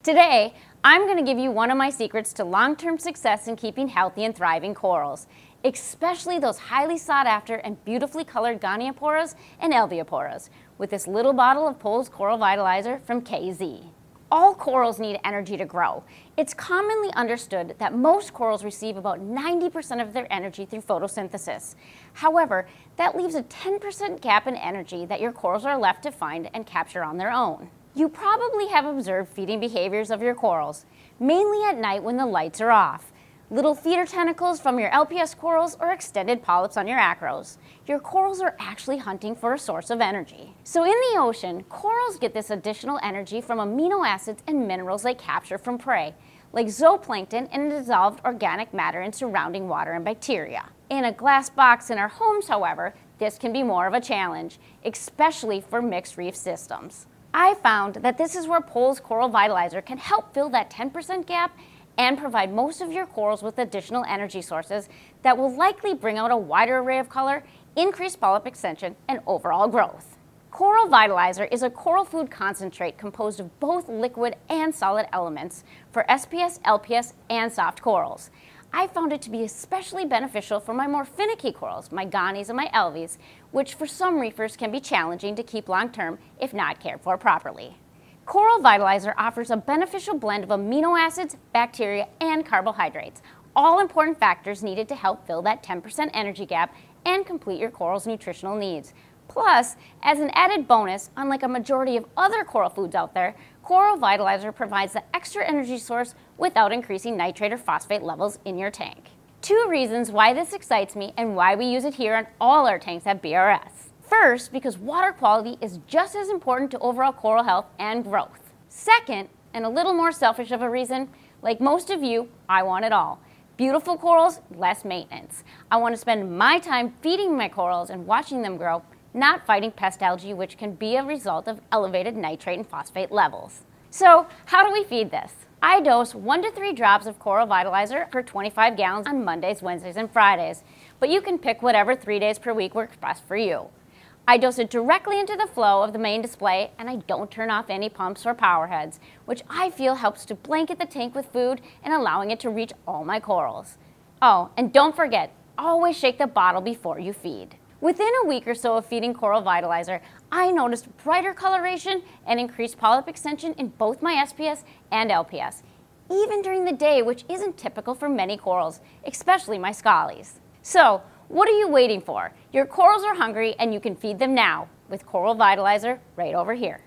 Today, I'm going to give you one of my secrets to long-term success in keeping healthy and thriving corals, especially those highly sought after and beautifully colored gonioporas and alveoporas, with this little bottle of Pohl's Coral Vitalizer from KZ. All corals need energy to grow. It's commonly understood that most corals receive about 90% of their energy through photosynthesis. However, that leaves a 10% gap in energy that your corals are left to find and capture on their own. You probably have observed feeding behaviors of your corals, mainly at night when the lights are off. Little feeder tentacles from your LPS corals or extended polyps on your acros. Your corals are actually hunting for a source of energy. So in the ocean, corals get this additional energy from amino acids and minerals they capture from prey, like zooplankton and dissolved organic matter in surrounding water and bacteria. In a glass box in our homes, however, this can be more of a challenge, especially for mixed reef systems. I found that this is where Pohl's Coral Vitalizer can help fill that 10% gap and provide most of your corals with additional energy sources that will likely bring out a wider array of color, increase polyp extension, and overall growth. Coral Vitalizer is a coral food concentrate composed of both liquid and solid elements for SPS, LPS, and soft corals. I found it to be especially beneficial for my more finicky corals, my gonies and my alves, which for some reefers can be challenging to keep long-term if not cared for properly. Coral Vitalizer offers a beneficial blend of amino acids, bacteria, and carbohydrates, all important factors needed to help fill that 10% energy gap and complete your coral's nutritional needs. Plus, as an added bonus, unlike a majority of other coral foods out there, Coral Vitalizer provides the extra energy source without increasing nitrate or phosphate levels in your tank. Two reasons why this excites me and why we use it here on all our tanks at BRS. First, because water quality is just as important to overall coral health and growth. Second, and a little more selfish of a reason, like most of you, I want it all. Beautiful corals, less maintenance. I want to spend my time feeding my corals and watching them grow, not fighting pest algae, which can be a result of elevated nitrate and phosphate levels. So, how do we feed this? I dose 1 to 3 drops of Coral Vitalizer per 25 gallons on Mondays, Wednesdays, and Fridays, but you can pick whatever 3 days per week works best for you. I dose it directly into the flow of the main display, and I don't turn off any pumps or power heads, which I feel helps to blanket the tank with food and allowing it to reach all my corals. Oh, and don't forget, always shake the bottle before you feed. Within a week or so of feeding Coral Vitalizer, I noticed brighter coloration and increased polyp extension in both my SPS and LPS, even during the day, which isn't typical for many corals, especially my scallies. So, what are you waiting for? Your corals are hungry and you can feed them now with Coral Vitalizer right over here.